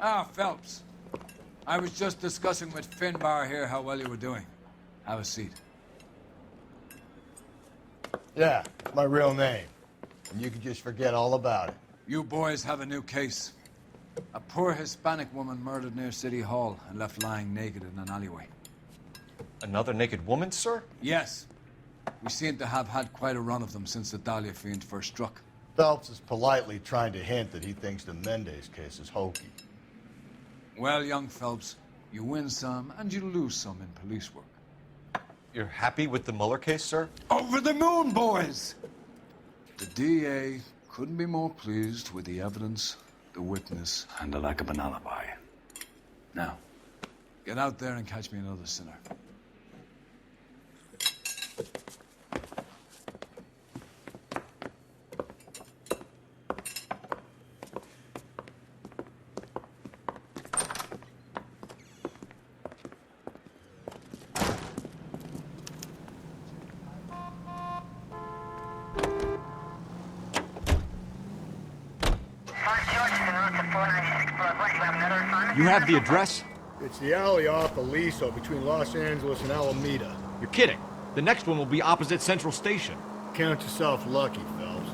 Ah, Phelps. I was just discussing with Finbar here how well you were doing. Have a seat. Yeah, my real name. And you can just forget all about it. You boys have a new case. A poor Hispanic woman murdered near City Hall and left lying naked in an alleyway. Another naked woman, sir? Yes. We seem to have had quite a run of them since the Dahlia fiend first struck. Phelps is politely trying to hint that he thinks the Mendez case is hokey. Well, young Phelps, you win some and you lose some in police work. You're happy with the Mueller case, sir? Over the moon, boys! The DA couldn't be more pleased with the evidence, the witness, and the lack of an alibi. Now, get out there and catch me another sinner. You have the address? It's the alley off Aliso between Los Angeles and Alameda. You're kidding. The next one will be opposite Central Station. Count yourself lucky, Phelps.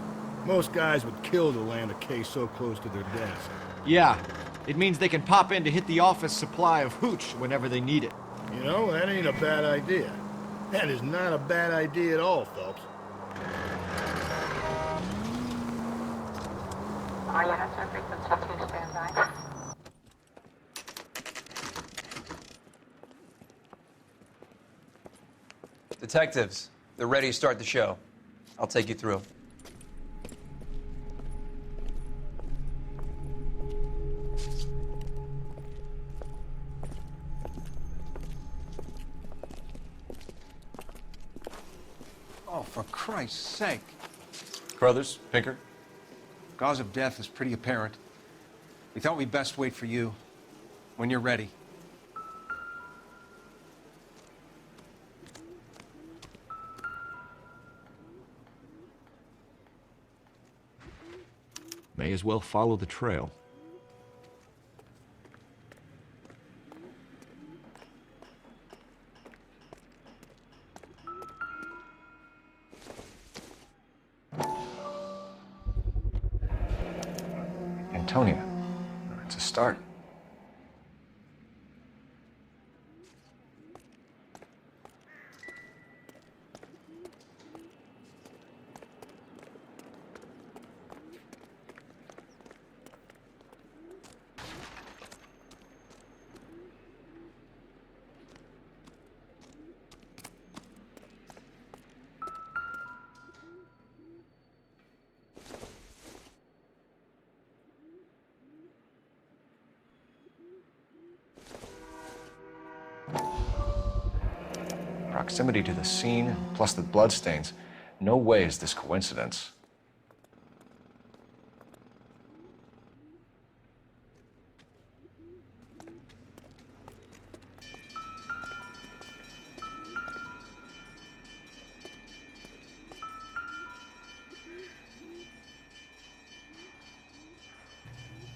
Most guys would kill to land a case so close to their desk. Yeah, it means they can pop in to hit the office supply of hooch whenever they need it. You know, that ain't a bad idea. That is not a bad idea at all, Phelps. All units are frequency 2 standby. Detectives, they're ready to start the show. I'll take you through. Oh, for Christ's sake. Carruthers, Pinker? Cause of death is pretty apparent. We thought we'd best wait for you. When you're ready. May as well follow the trail. Antonia. It's a start. Proximity to the scene, plus the bloodstains. No way is this coincidence.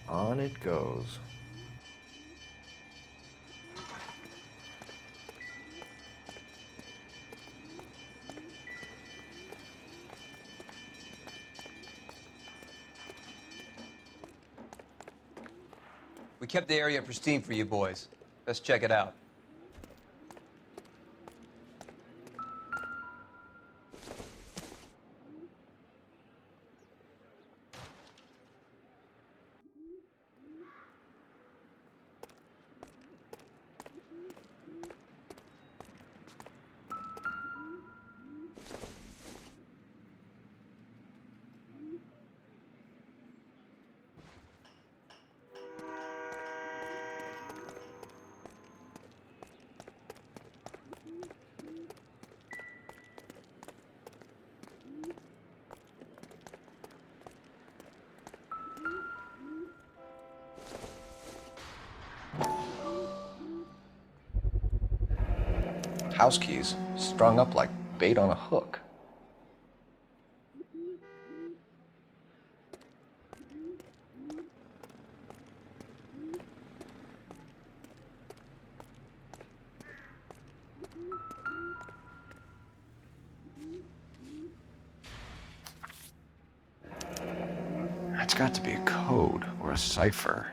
On it goes. We kept the area pristine for you boys. Let's check it out. House keys strung up like bait on a hook. got to be a code or a cipher.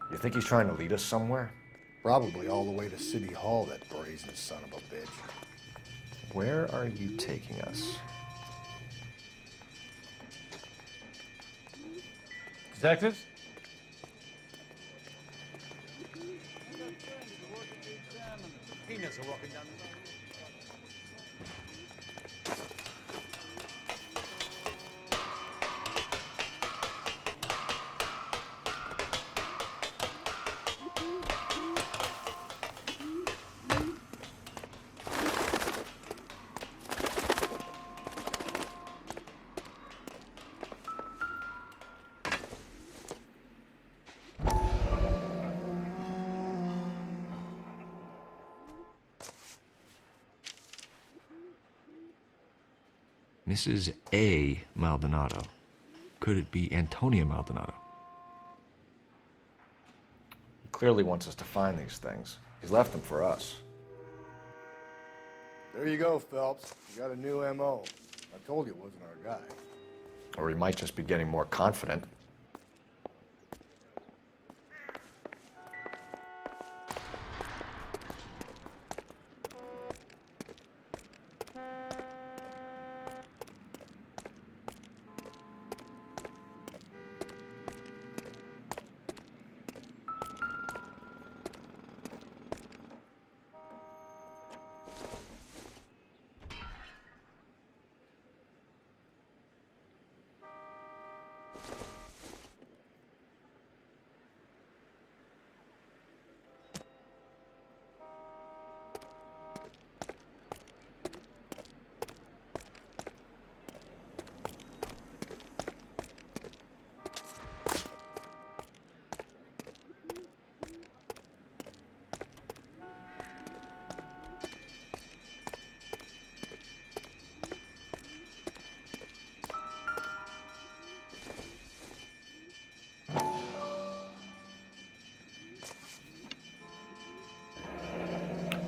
You think he's trying to lead us somewhere? Probably all the way to City Hall, that brazen son of a bitch. Where are you taking us? Detectives? Mrs. A. Maldonado. Could it be Antonia Maldonado? He clearly wants us to find these things. He's left them for us. There you go, Phelps. You got a new M.O. I told you it wasn't our guy. Or he might just be getting more confident.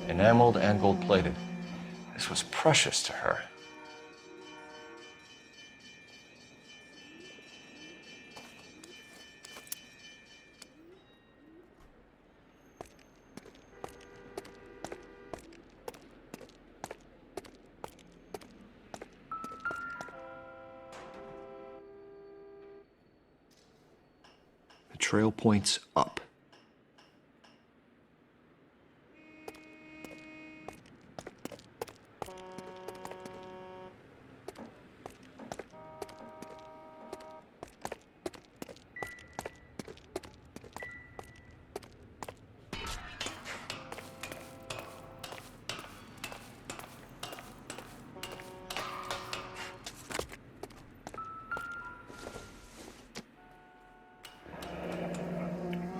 Enameled and gold-plated. This was precious to her. The trail points up.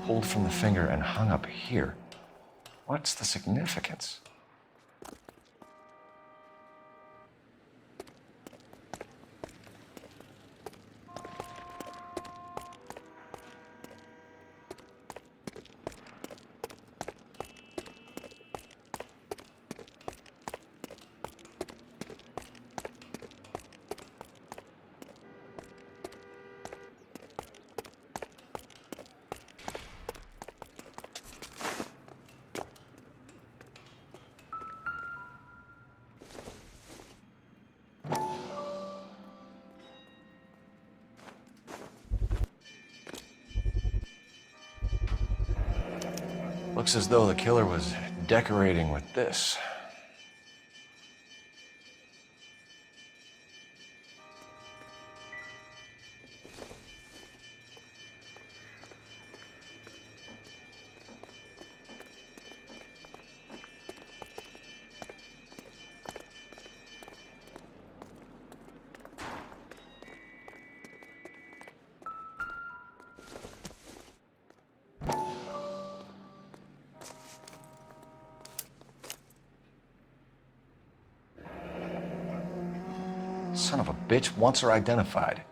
Pulled from the finger and hung up here. What's the significance? Looks as though the killer was decorating with this. Son of a bitch wants her identified.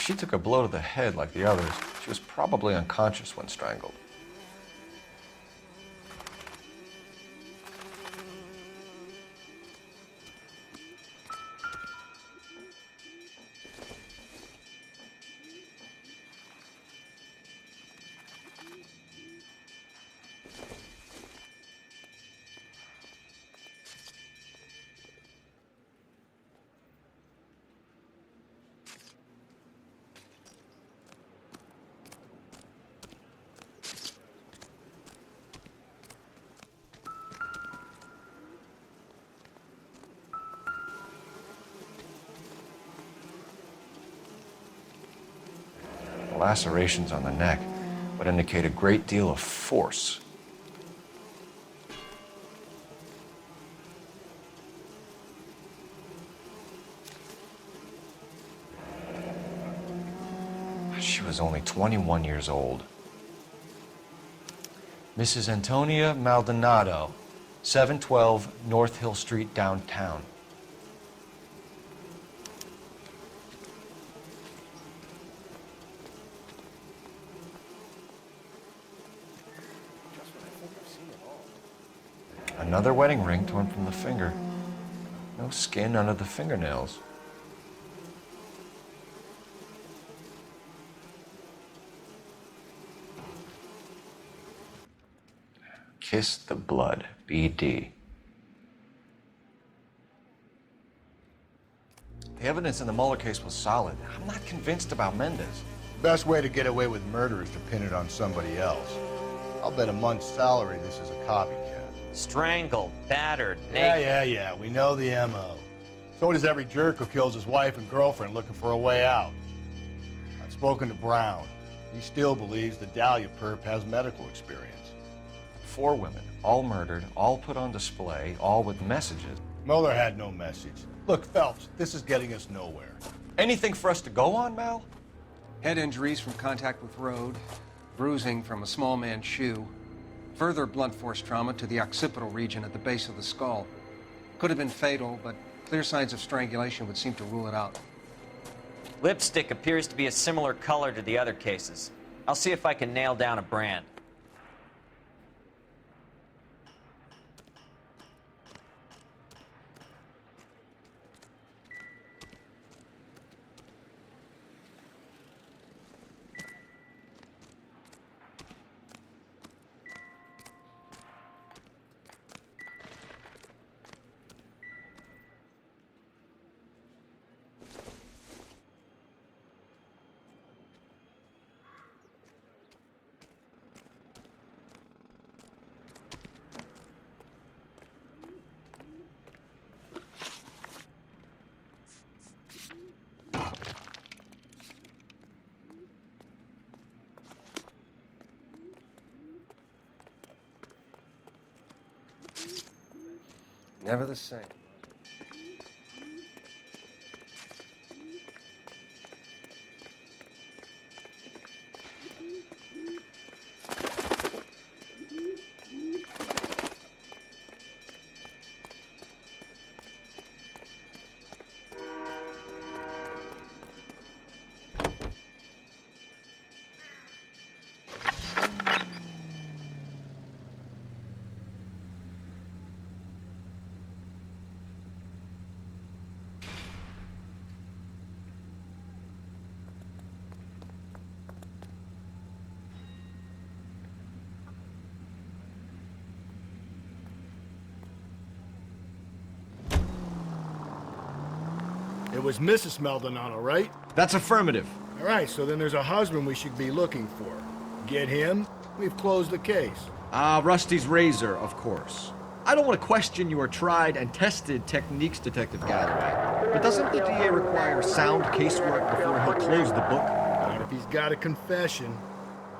she took a blow to the head like the others, she was probably unconscious when strangled. The lacerations on the neck would indicate a great deal of force. She was only 21 years old. Mrs. Antonia Maldonado, 712 North Hill Street, downtown. Another wedding ring torn from the finger. No skin under the fingernails. Kiss the blood, BD. The evidence in the Mueller case was solid. I'm not convinced about Mendez. Best way to get away with murder is to pin it on somebody else. I'll bet a month's salary this is a copycat. Strangled, battered, naked. Yeah. We know the M.O. So does every jerk who kills his wife and girlfriend looking for a way out. I've spoken to Brown. He still believes the Dahlia perp has medical experience. 4 women, all murdered, all put on display, all with messages. Mueller had no message. Look, Phelps, this is getting us nowhere. Anything for us to go on, Mal? Head injuries from contact with road, bruising from a small man's shoe, further blunt force trauma to the occipital region at the base of the skull. Could have been fatal, but clear signs of strangulation would seem to rule it out. Lipstick appears to be a similar color to the other cases. I'll see if I can nail down a brand. Never the same. It was Mrs. Maldonado, right? That's affirmative. All right, so then there's a husband we should be looking for. Get him, we've closed the case. Rusty's razor, of course. I don't want to question your tried and tested techniques, Detective Galloway. But doesn't the DA require sound casework before he'll close the book? Not if he's got a confession.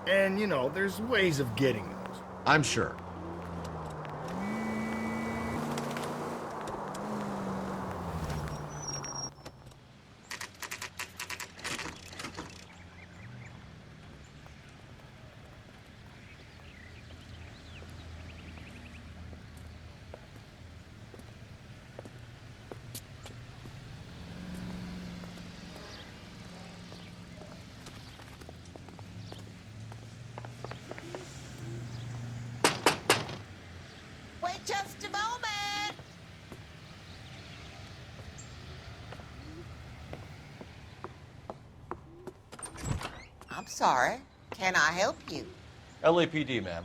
And, you know, there's ways of getting those. I'm sure. I'm sorry. Can I help you? LAPD, ma'am.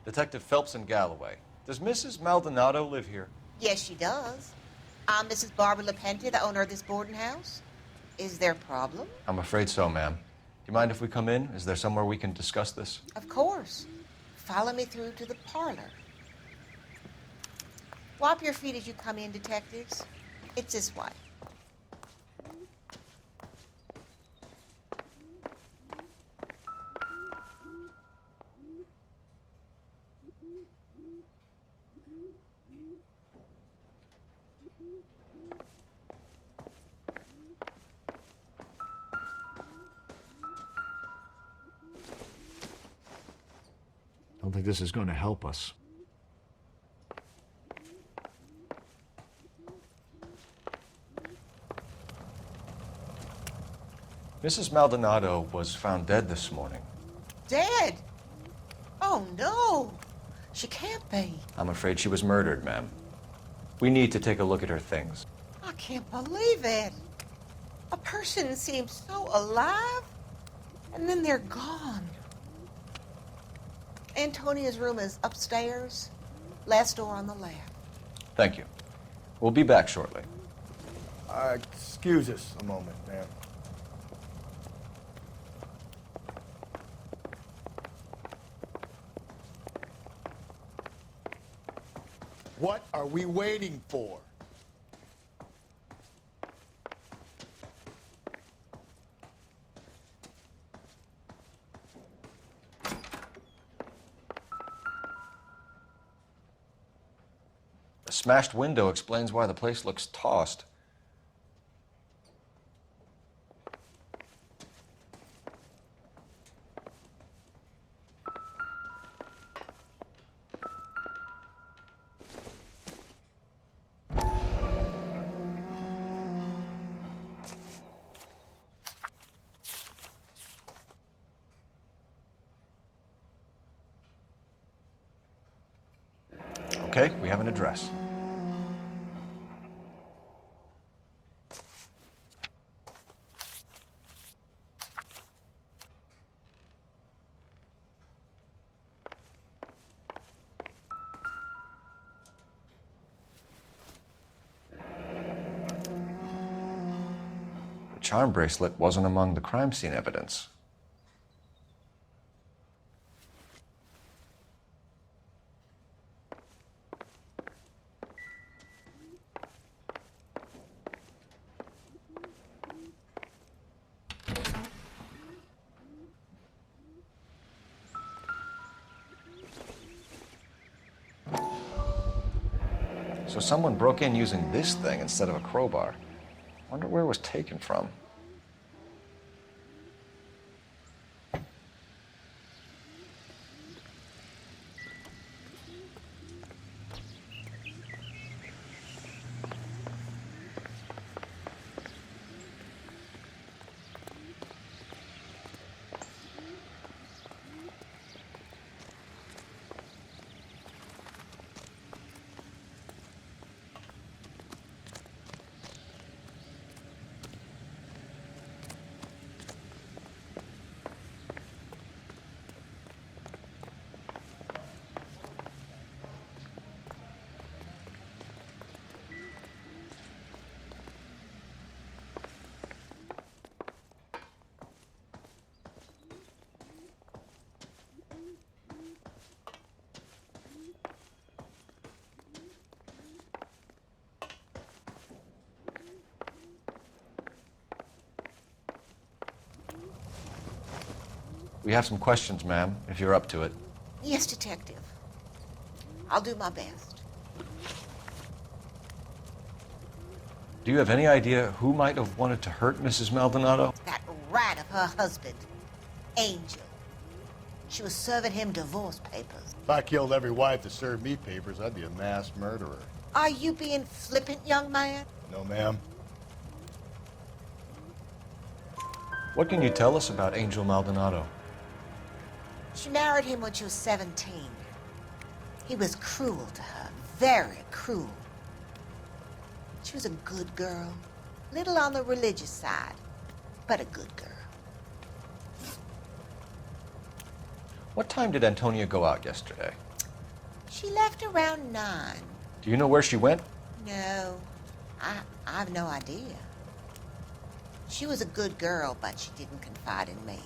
Detective Phelps and Galloway. Does Mrs. Maldonado live here? Yes, she does. I'm Mrs. Barbara LaPente, the owner of this boarding house. Is there a problem? I'm afraid so, ma'am. Do you mind if we come in? Is there somewhere we can discuss this? Of course. Follow me through to the parlor. Wipe your feet as you come in, detectives. It's this way. Don't think this is going to help us. Mrs. Maldonado was found dead this morning. Dead? Oh, no. She can't be. I'm afraid she was murdered, ma'am. We need to take a look at her things. I can't believe it. A person seems so alive, and then they're gone. Antonia's room is upstairs, last door on the left. Thank you. We'll be back shortly. Excuse us a moment, ma'am. What are we waiting for? The smashed window explains why the place looks tossed. Okay, we have an address. The charm bracelet wasn't among the crime scene evidence. So someone broke in using this thing instead of a crowbar. Wonder where it was taken from. We have some questions, ma'am, if you're up to it. Yes, detective. I'll do my best. Do you have any idea who might have wanted to hurt Mrs. Maldonado? That rat of her husband, Angel. She was serving him divorce papers. If I killed every wife that served me papers, I'd be a mass murderer. Are you being flippant, young man? No, ma'am. What can you tell us about Angel Maldonado? She married him when she was 17. He was cruel to her, very cruel. She was a good girl, little on the religious side, but a good girl. What time did Antonia go out yesterday? She left around 9. Do you know where she went? No, I have no idea. She was a good girl, but she didn't confide in me.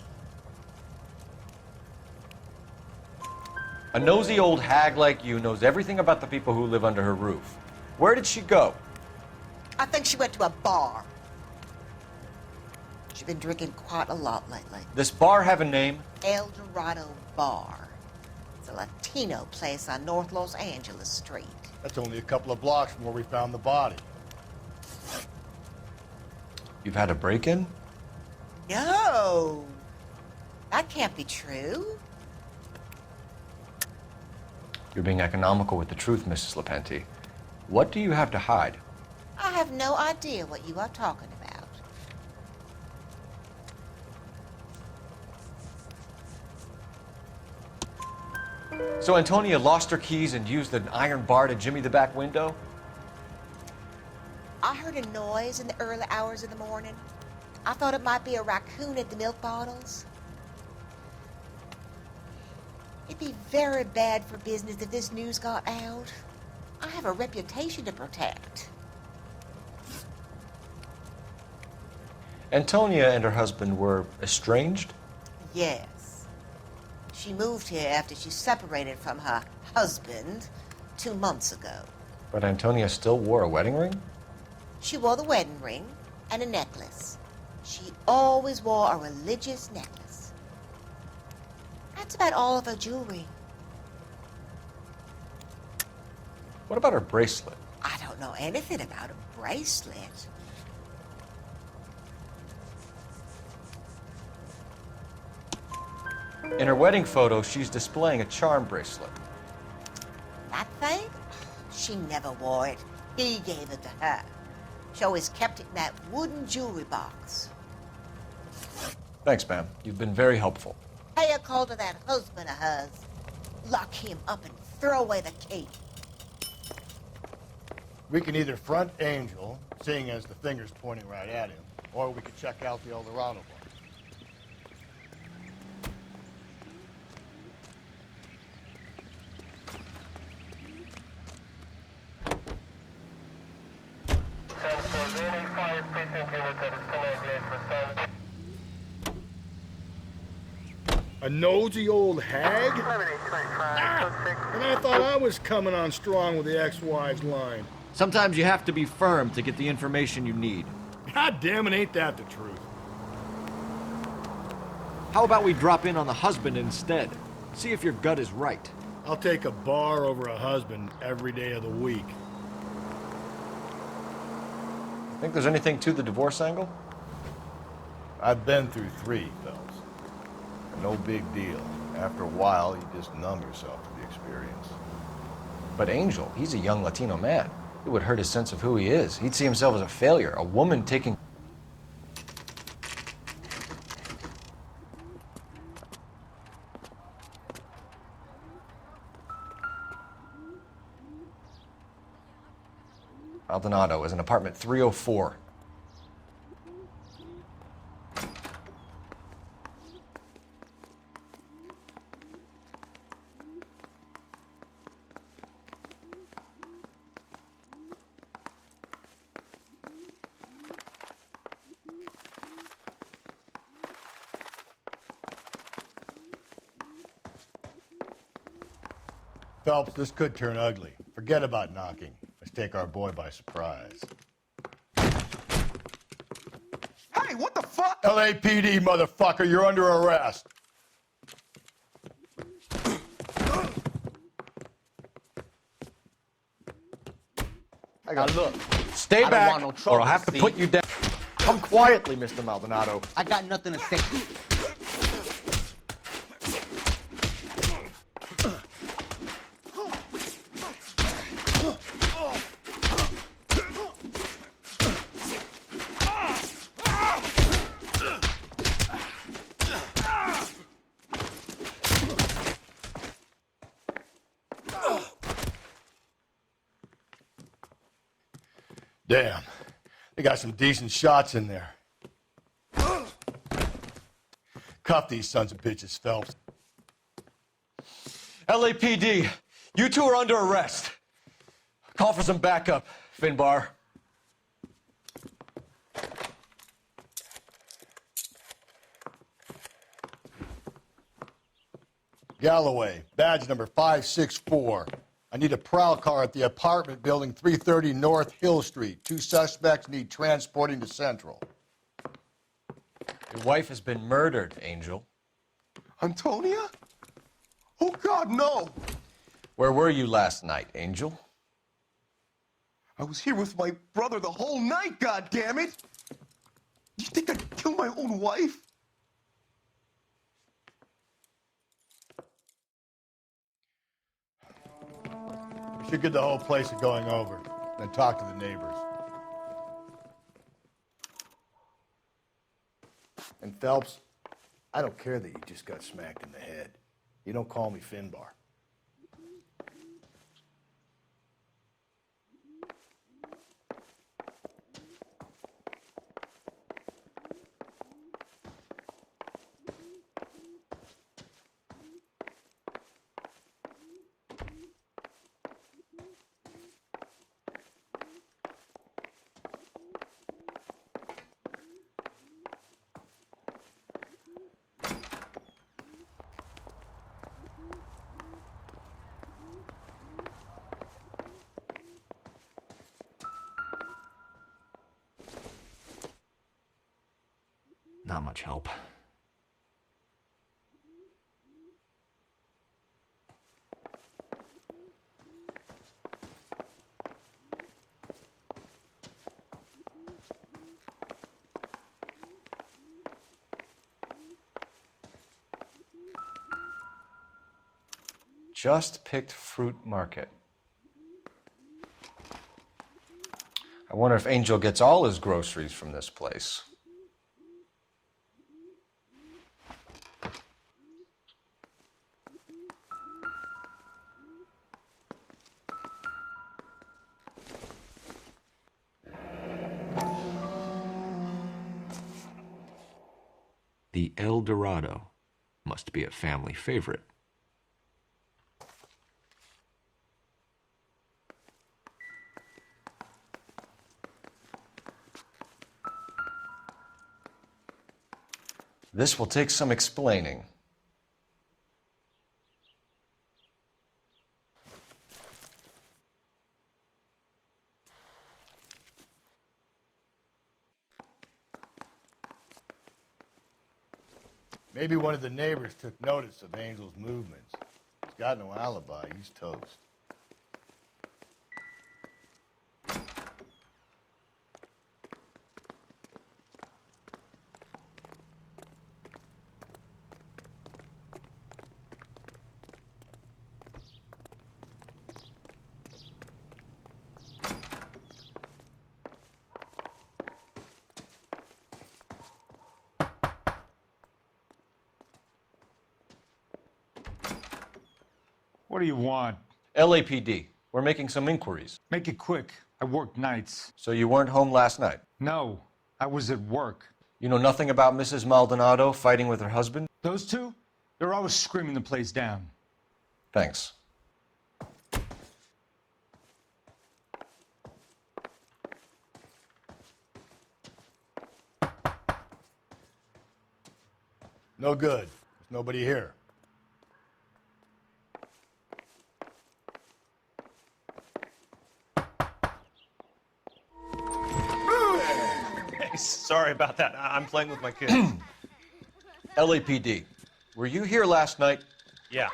A nosy old hag like you knows everything about the people who live under her roof. Where did she go? I think she went to a bar. She's been drinking quite a lot lately. This bar have a name? El Dorado Bar. It's a Latino place on North Los Angeles Street. That's only a couple of blocks from where we found the body. You've had a break-in? No, that can't be true. You're being economical with the truth, Mrs. Lepenti. What do you have to hide? I have no idea what you are talking about. So Antonia lost her keys and used an iron bar to jimmy the back window? I heard a noise in the early hours of the morning. I thought it might be a raccoon at the milk bottles. It'd be very bad for business if this news got out. I have a reputation to protect. Antonia and her husband were estranged? Yes. She moved here after she separated from her husband 2 months ago. But Antonia still wore a wedding ring? She wore the wedding ring and a necklace. She always wore a religious necklace. That's about all of her jewelry. What about her bracelet? I don't know anything about a bracelet. In her wedding photo, she's displaying a charm bracelet. That thing? She never wore it. He gave it to her. She always kept it in that wooden jewelry box. Thanks, ma'am. You've been very helpful. Pay a call to that husband of hers. Lock him up and throw away the key. We can either front Angel, seeing as the finger's pointing right at him, or we could check out the El Dorado bar. A nosy old hag? And I thought I was coming on strong with the ex-wives line. Sometimes you have to be firm to get the information you need. God damn it, ain't that the truth? How about we drop in on the husband instead? See if your gut is right. I'll take a bar over a husband every day of the week. Think there's anything to the divorce angle? I've been through 3, Phelps. No big deal. After a while, you just numb yourself to the experience. But Angel, he's a young Latino man. It would hurt his sense of who he is. He'd see himself as a failure, a woman taking... Maldonado is in apartment 304. Phelps, this could turn ugly. Forget about knocking. Let's take our boy by surprise. Hey, what the fuck? LAPD, motherfucker, you're under arrest. Now look, Stay I don't back, want no trouble, or I'll have to see? put you down. Come quietly, Mr. Maldonado. I got nothing to say. Damn, they got some decent shots in there. Cuff these sons of bitches, Phelps. LAPD, you two are under arrest. Call for some backup, Finbar. Galloway, badge number 564. I need a prowl car at the apartment building 330 North Hill Street. 2 suspects need transporting to Central. Your wife has been murdered, Angel. Antonia? Oh, God, no! Where were you last night, Angel? I was here with my brother the whole night, goddammit! You think I'd kill my own wife? We should get the whole place going over, then talk to the neighbors. And Phelps, I don't care that you just got smacked in the head. You don't call me Finbar. Not much help. Just picked fruit market. I wonder if Angel gets all his groceries from this place. The El Dorado must be a family favorite. This will take some explaining. Maybe one of the neighbors took notice of Angel's movements. He's got no alibi. He's toast. What do you want? LAPD, we're making some inquiries. Make it quick. I work nights. So you weren't home last night? No, I was at work. You know nothing about Mrs. Maldonado fighting with her husband? Those two? They're always screaming the place down. Thanks. No good. There's nobody here. Sorry about that. I'm playing with my kids. LAPD, were you here last night? Yeah.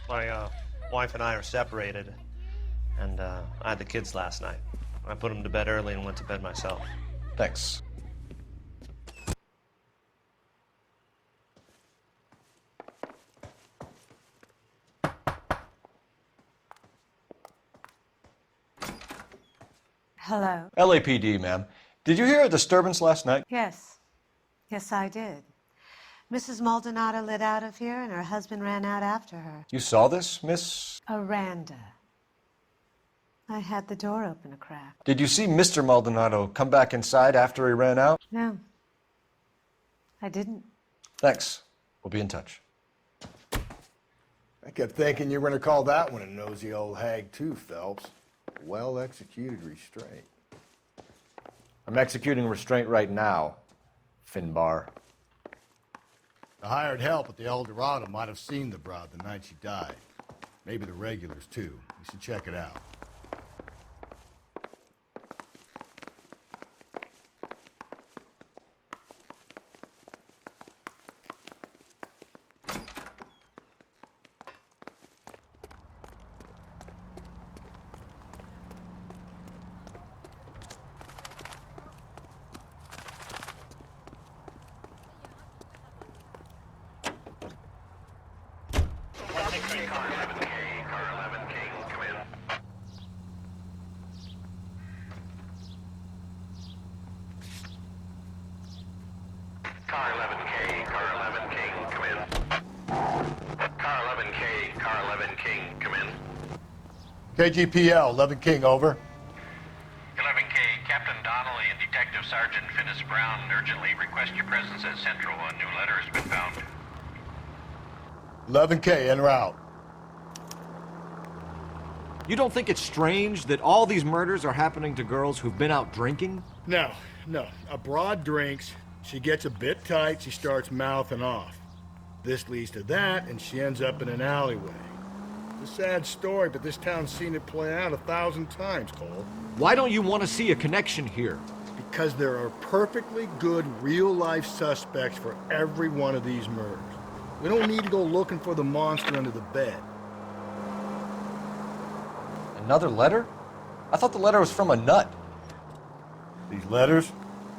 My wife and I are separated, and I had the kids last night. I put them to bed early and went to bed myself. Thanks. Hello. LAPD, ma'am. Did you hear a disturbance last night? Yes. Yes, I did. Mrs. Maldonado lit out of here, and her husband ran out after her. You saw this, Miss? Aranda. I had the door open a crack. Did you see Mr. Maldonado come back inside after he ran out? No. I didn't. Thanks. We'll be in touch. I kept thinking you were going to call that one a nosy old hag too, Phelps. Well-executed restraint. I'm executing restraint right now, Finbar. The hired help at the El Dorado might have seen the broad the night she died. Maybe the regulars, too. You should check it out. Car 11K, Car 11 King, come in. Car 11K, Car 11 King, come in. KGPL, 11 King, over. 11K, Captain Donnelly and Detective Sergeant Finnis Brown urgently request your presence at Central. A new letter has been found. 11K, en route. You don't think it's strange that all these murders are happening to girls who've been out drinking? No. A broad drinks, she gets a bit tight, she starts mouthing off. This leads to that, and she ends up in an alleyway. It's a sad story, but this town's seen it play out 1,000 times, Cole. Why don't you want to see a connection here? Because there are perfectly good real-life suspects for every one of these murders. We don't need to go looking for the monster under the bed. Another letter? I thought the letter was from a nut. These letters,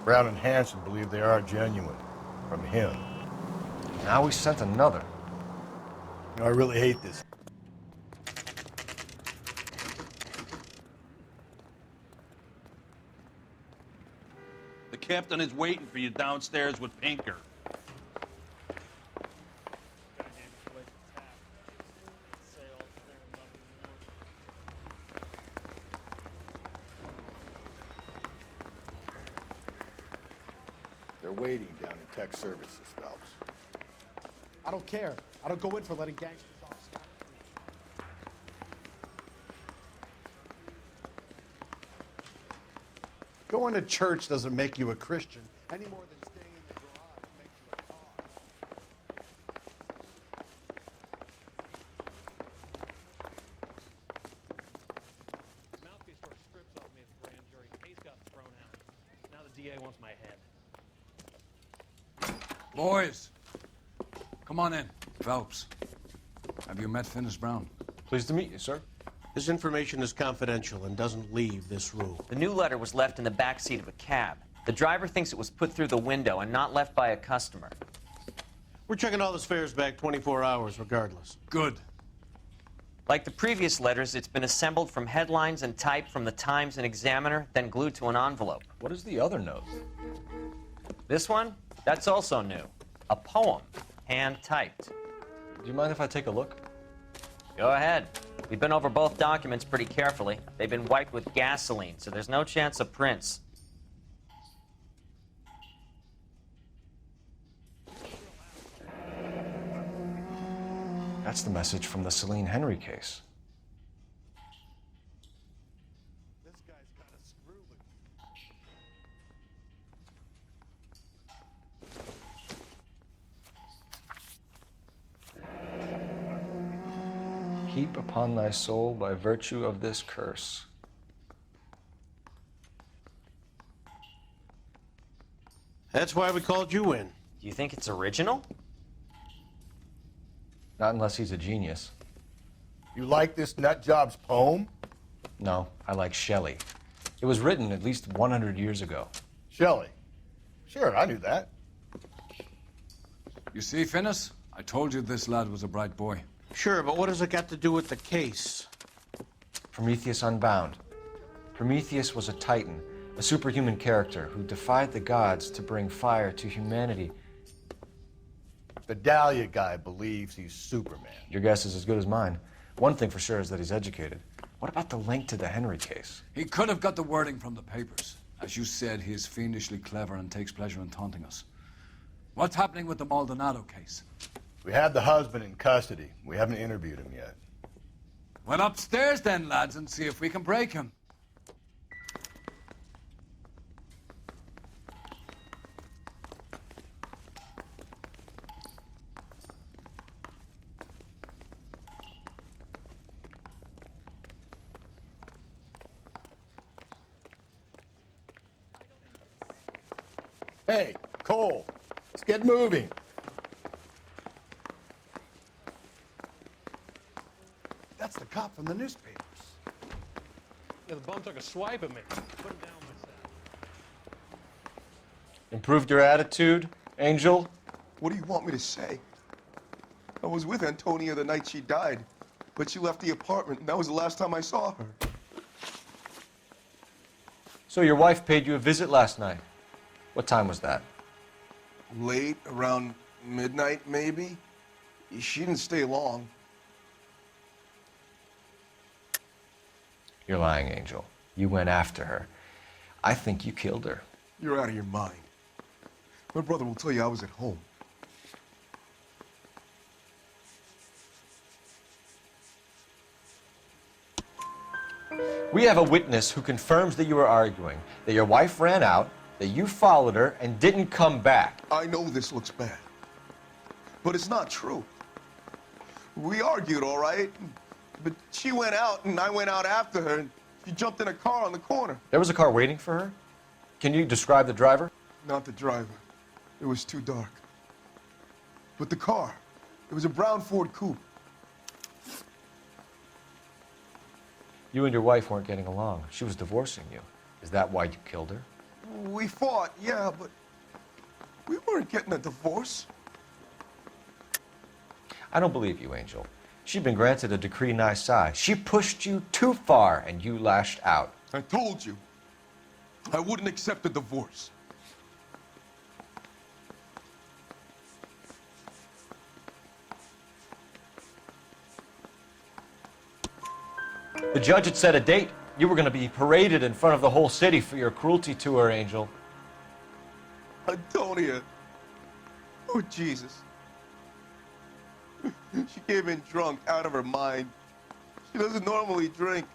Brown and Hanson believe they are genuine. From him. Now we sent another. You know, I really hate this. The captain is waiting for you downstairs with Pinker. They're waiting down in tech services, Phelps. I don't care. I don't go in for letting gangsters off scot. Going to church doesn't make you a Christian any more than staying in the garage makes you a cop. Mouthpiece sort of strips off me at the grand jury. Case got thrown out. Now the DA wants my head. Boys, come on in. Phelps, have you met Finnis Brown? Pleased to meet you, sir. This information is confidential and doesn't leave this room. The new letter was left in the back seat of a cab. The driver thinks it was put through the window and not left by a customer. We're checking all this fares back 24 hours regardless. Good. Like the previous letters, it's been assembled from headlines and typed from the Times and Examiner, then glued to an envelope. What is the other note? This one? That's also new. A poem, hand-typed. Do you mind if I take a look? Go ahead. We've been over both documents pretty carefully. They've been wiped with gasoline, so there's no chance of prints. That's the message from the Celine Henry case. This guy's got a screw loose. Heap upon thy soul by virtue of this curse. That's why we called you in. Do you think it's original? Not unless he's a genius. You like this nutjob's poem? No, I like Shelley. It was written at least 100 years ago. Shelley? Sure, I knew that. You see, Finnis? I told you this lad was a bright boy. Sure, but what has it got to do with the case? Prometheus Unbound. Prometheus was a titan, a superhuman character who defied the gods to bring fire to humanity. The Dahlia guy believes he's Superman. Your guess is as good as mine. One thing for sure is that he's educated. What about the link to the Henry case? He could have got the wording from the papers. As you said, he is fiendishly clever and takes pleasure in taunting us. What's happening with the Maldonado case? We have the husband in custody. We haven't interviewed him yet. Well, upstairs then, lads, and see if we can break him. Hey, Cole, let's get moving. That's the cop from the newspapers. Yeah, the bum took a swipe at me. Put him down myself. Improved your attitude, Angel? What do you want me to say? I was with Antonia the night she died, but she left the apartment, and that was the last time I saw her. So your wife paid you a visit last night. What time was that? Late, around midnight, maybe? She didn't stay long. You're lying, Angel. You went after her. I think you killed her. You're out of your mind. My brother will tell you I was at home. We have a witness who confirms that you were arguing, that your wife ran out, that you followed her and didn't come back. I know this looks bad, but it's not true. We argued, all right, but she went out and I went out after her and she jumped in a car on the corner. There was a car waiting for her? Can you describe the driver? Not the driver. It was too dark. But the car, it was a brown Ford coupe. You and your wife weren't getting along. She was divorcing you. Is that why you killed her? We fought, yeah, but we weren't getting a divorce. I don't believe you, Angel. She'd been granted a decree nisi. She pushed you too far and you lashed out. I told you, I wouldn't accept a divorce. The judge had set a date. You were going to be paraded in front of the whole city for your cruelty to her, Angel. Antonia. Oh, Jesus. She came in drunk, out of her mind. She doesn't normally drink.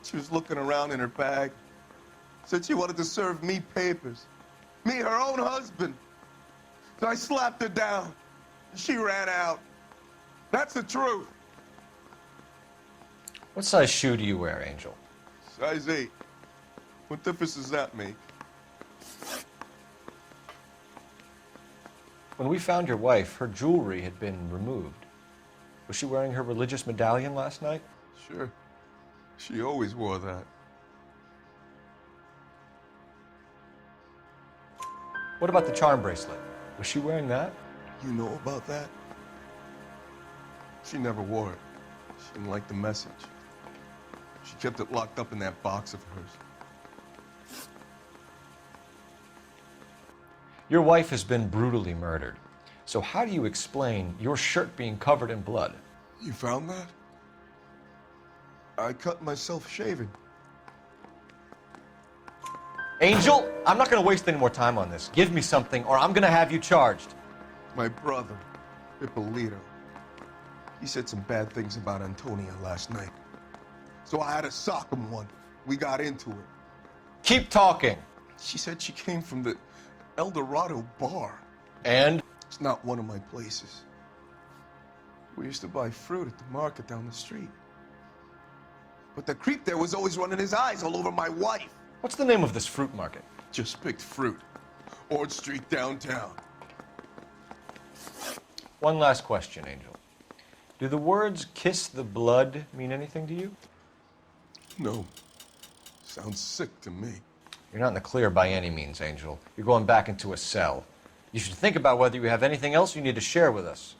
She was looking around in her bag. Said she wanted to serve me papers. Me, her own husband. So I slapped her down. She ran out. That's the truth. What size shoe do you wear, Angel? Size 8. What difference does that make? When we found your wife, her jewelry had been removed. Was she wearing her religious medallion last night? Sure. She always wore that. What about the charm bracelet? Was she wearing that? You know about that? She never wore it. She didn't like the message. She kept it locked up in that box of hers. Your wife has been brutally murdered. So how do you explain your shirt being covered in blood? You found that? I cut myself shaving. Angel, I'm not going to waste any more time on this. Give me something or I'm going to have you charged. My brother, Ippolito, he said some bad things about Antonia last night. So I had to sock him one. We got into it. Keep talking. She said she came from the El Dorado bar. And? It's not one of my places. We used to buy fruit at the market down the street. But the creep there was always running his eyes all over my wife. What's the name of this fruit market? Just picked fruit. Ord Street downtown. One last question, Angel. Do the words kiss the blood mean anything to you? No. Sounds sick to me. You're not in the clear by any means, Angel. You're going back into a cell. You should think about whether you have anything else you need to share with us.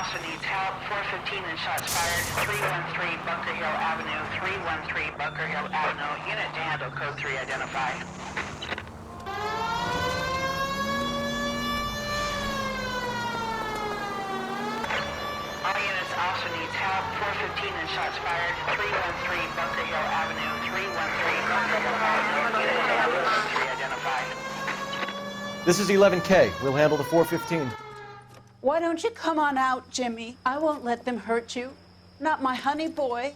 also needs help. 415 and shots fired. 313 Bunker Hill Avenue. 313 Bunker Hill Avenue. Unit to handle code 3 identified. All units also needs help. 415 and shots fired. 313 Bunker Hill Avenue. 313 Bunker Hill Avenue. Unit to handle code 3 identified. This is 11K. We'll handle the 415. Why don't you come on out, Jimmy? I won't let them hurt you. Not my honey boy.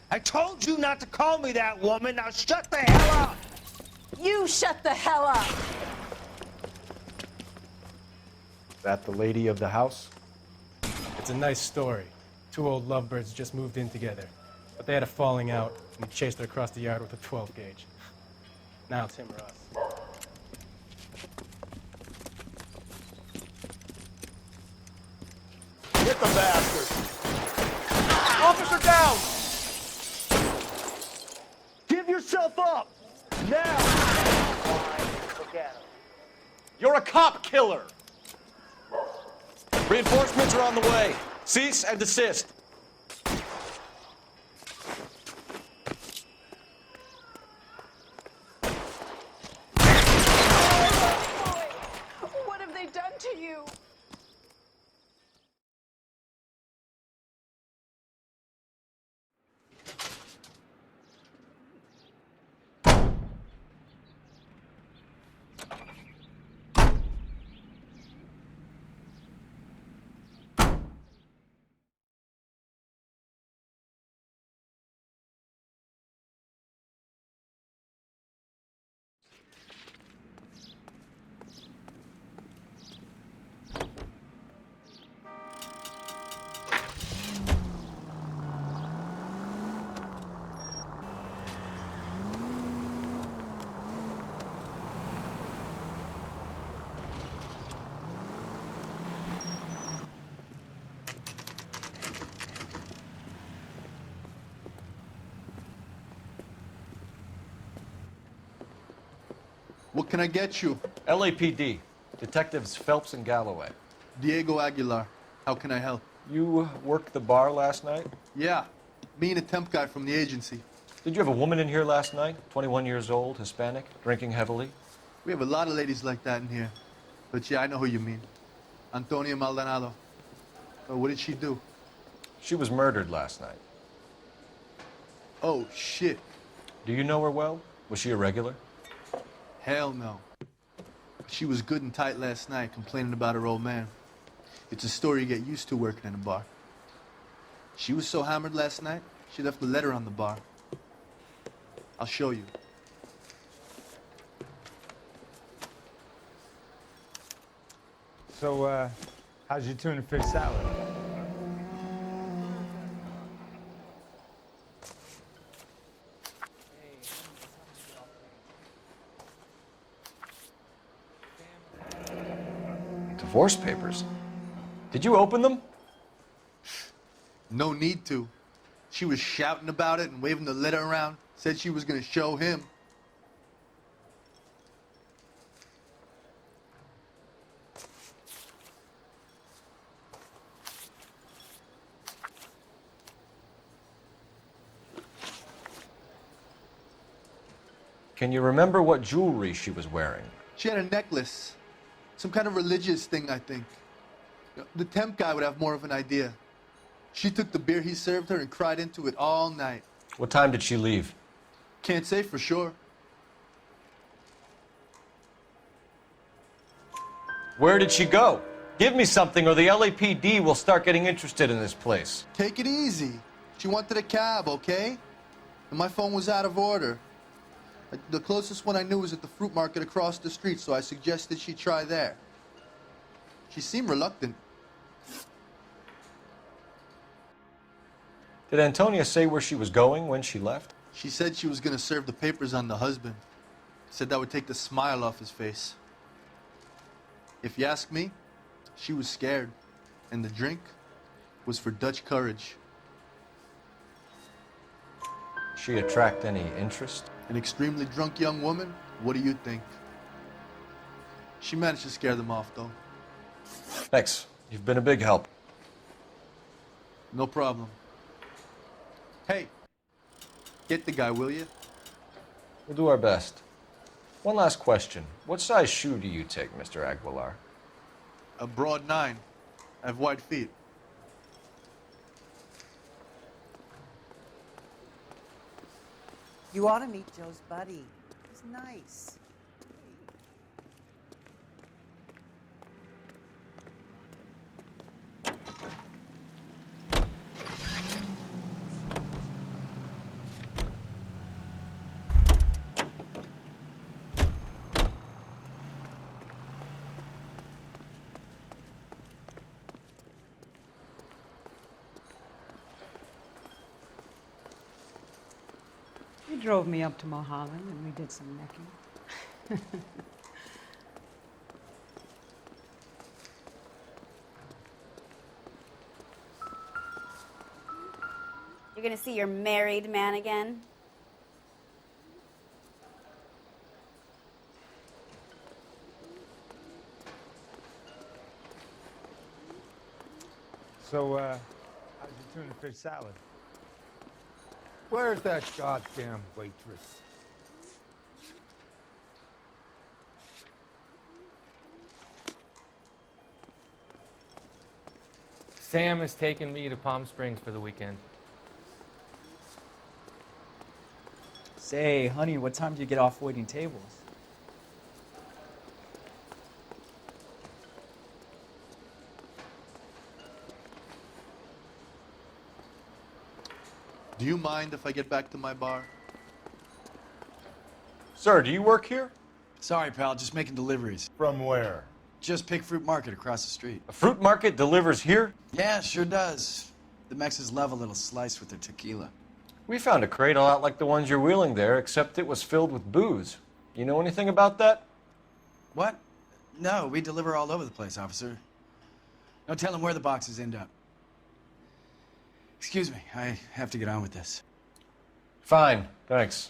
I told you not to call me that, woman. Now shut the hell up! You shut the hell up! Is that the lady of the house? It's a nice story. Two old lovebirds just moved in together. But they had a falling out, and he chased her across the yard with a 12 gauge. Now it's him or us. Get the bastard! Officer down! Give yourself up! Now! You're a cop killer! Reinforcements are on the way. Cease and desist. What have they done to you? What can I get you? LAPD. Detectives Phelps and Galloway. Diego Aguilar. How can I help? You worked the bar last night? Yeah. Me and a temp guy from the agency. Did you have a woman in here last night? 21 years old, Hispanic, drinking heavily? We have a lot of ladies like that in here. But yeah, I know who you mean. Antonia Maldonado. Oh, what did she do? She was murdered last night. Oh, shit. Do you know her well? Was she a regular? Hell no. She was good and tight last night, complaining about her old man. It's a story you get used to working in a bar. She was so hammered last night, she left a letter on the bar. I'll show you. So, how's your tuna fish salad? Divorce papers. Did you open them? No need to. She was shouting about it and waving the letter around. Said she was going to show him. Can you remember what jewelry she was wearing? She had a necklace. Some kind of religious thing, I think. The temp guy would have more of an idea. She took the beer he served her and cried into it all night. What time did she leave? Can't say for sure. Where did she go? Give me something or the LAPD will start getting interested in this place. Take it easy. She wanted a cab, okay? And my phone was out of order. The closest one I knew was at the fruit market across the street, so I suggested she try there. She seemed reluctant. Did Antonia say where she was going when she left? She said she was going to serve the papers on the husband. Said that would take the smile off his face. If you ask me, she was scared. And the drink was for Dutch courage. She attract any interest? An extremely drunk young woman? What do you think? She managed to scare them off, though. Thanks. You've been a big help. No problem. Hey, get the guy, will you? We'll do our best. One last question. What size shoe do you take, Mr. Aguilar? A broad 9. I have wide feet. You ought to meet Joe's buddy. He's nice. You drove me up to Mulholland and we did some necking. You're gonna see your married man again? So, how's your tuna fish salad? Where's that goddamn waitress? Sam has taken me to Palm Springs for the weekend. Say, honey, what time do you get off waiting tables? Do you mind if I get back to my bar? Sir, do you work here? Sorry, pal, just making deliveries. From where? Just Pick Fruit Market across the street. A fruit market delivers here? Yeah, sure does. The Mexes love a little slice with their tequila. We found a crate a lot like the ones you're wheeling there, except it was filled with booze. You know anything about that? What? No, we deliver all over the place, officer. No telling where the boxes end up. Excuse me, I have to get on with this. Fine, thanks.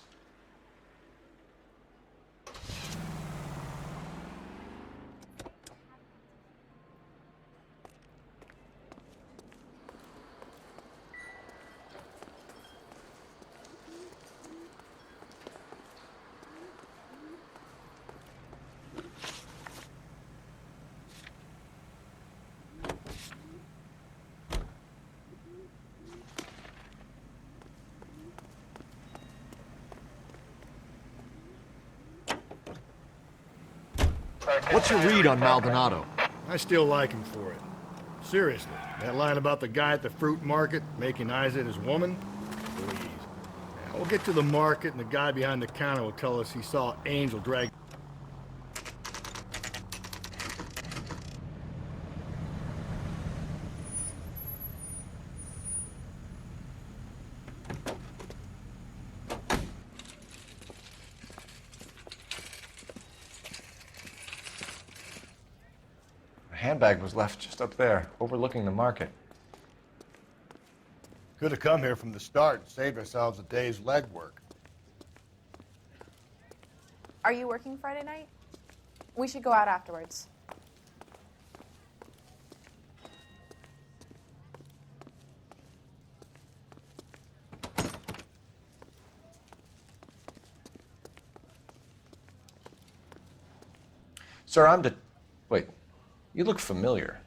What's your read on Maldonado? I still like him for it. Seriously, that line about the guy at the fruit market making eyes at his woman? Please. Now, we'll get to the market and the guy behind the counter will tell us he saw Angel drag... Handbag was left just up there, overlooking the market. Could have come here from the start and saved ourselves a day's legwork. Are you working Friday night? We should go out afterwards. Sir, Wait, you look familiar.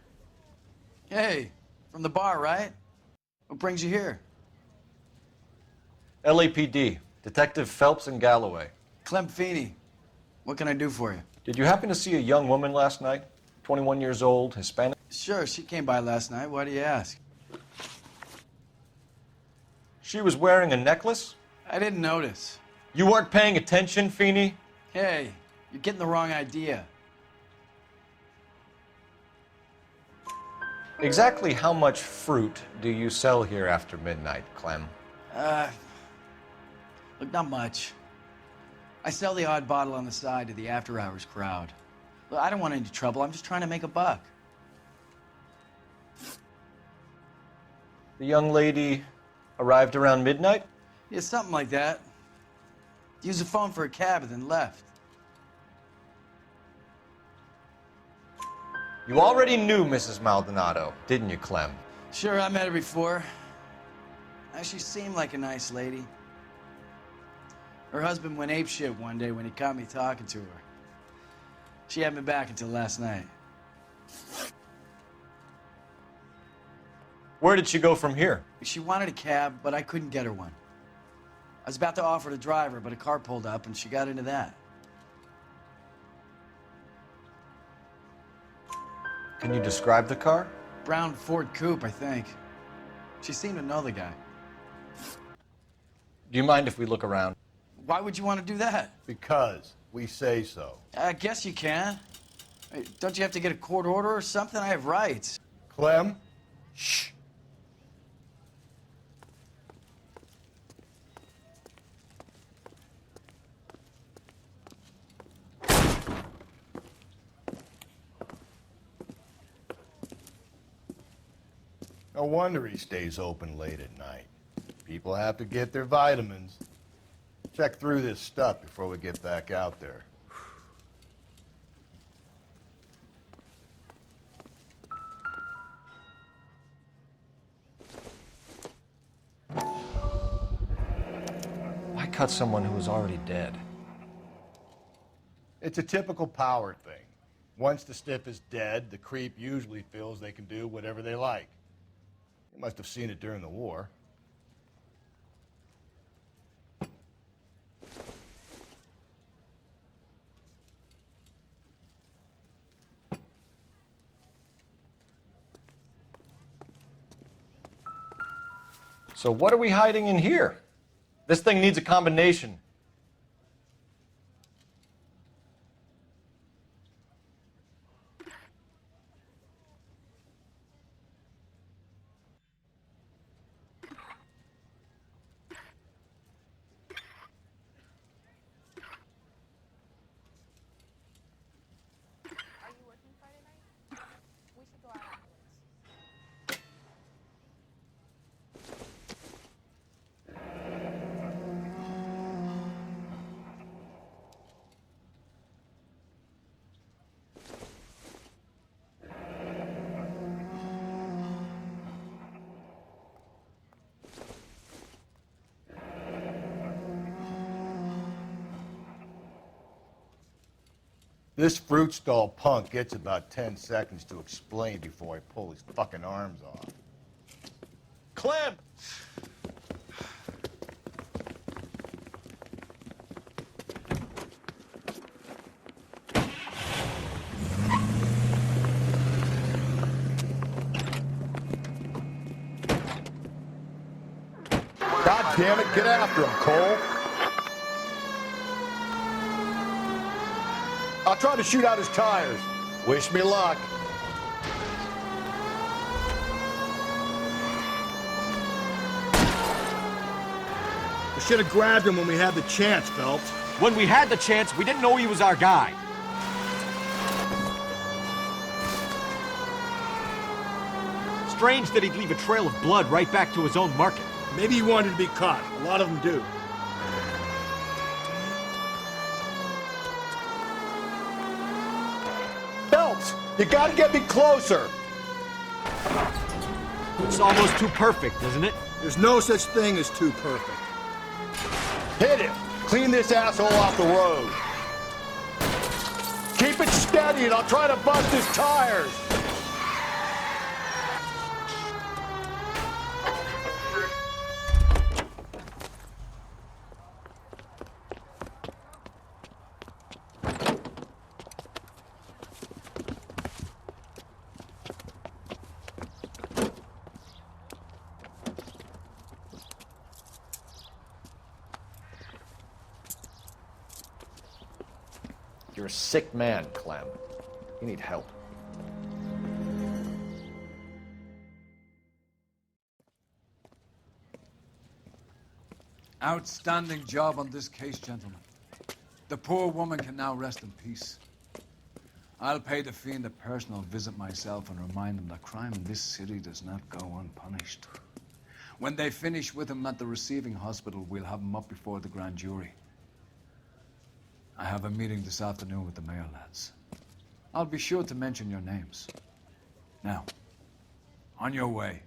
Hey, from the bar, right? What brings you here? LAPD, Detective Phelps and Galloway. Clem Feeney. What can I do for you? Did you happen to see a young woman last night? 21 years old, Hispanic? Sure, she came by last night. Why do you ask? She was wearing a necklace? I didn't notice. You weren't paying attention, Feeney? Hey, you're getting the wrong idea. Exactly how much fruit do you sell here after midnight, Clem? Look, not much. I sell the odd bottle on the side to the after-hours crowd. Look, I don't want any trouble. I'm just trying to make a buck. The young lady arrived around midnight? Yeah, something like that. Used the phone for a cab and then left. You already knew Mrs. Maldonado, didn't you, Clem? Sure, I met her before. She seemed like a nice lady. Her husband went apeshit one day when he caught me talking to her. She had me back until last night. Where did she go from here? She wanted a cab, but I couldn't get her one. I was about to offer to drive her, but a car pulled up and she got into that. Can you describe the car? Brown Ford Coupe, I think. She seemed to know the guy. Do you mind if we look around? Why would you want to do that? Because we say so. I guess you can. Hey, don't you have to get a court order or something? I have rights. Clem? Shh. No wonder he stays open late at night. People have to get their vitamins. Check through this stuff before we get back out there. Why cut someone who was already dead? It's a typical power thing. Once the stiff is dead, the creep usually feels they can do whatever they like. You must have seen it during the war. So what are we hiding in here? This thing needs a combination. Are you working Friday night? We should go out afterwards. This fruit stall punk gets about 10 seconds to explain before I pull his fucking arms off. Clem! God damn it, get after him, Cole. I'll try to shoot out his tires. Wish me luck. We should have grabbed him when we had the chance, Phelps. When we had the chance, we didn't know he was our guy. Strange that he'd leave a trail of blood right back to his own market. Maybe he wanted to be caught. A lot of them do. Phelps, you gotta get me closer. It's almost too perfect, isn't it? There's no such thing as too perfect. Hit him. Clean this asshole off the road. Keep it steady and I'll try to bust his tires. You're a sick man, Clem. You need help. Outstanding job on this case, gentlemen. The poor woman can now rest in peace. I'll pay the fiend a personal visit myself and remind him that crime in this city does not go unpunished. When they finish with him at the receiving hospital, we'll have him up before the grand jury. I have a meeting this afternoon with the mayor lads. I'll be sure to mention your names. Now, on your way.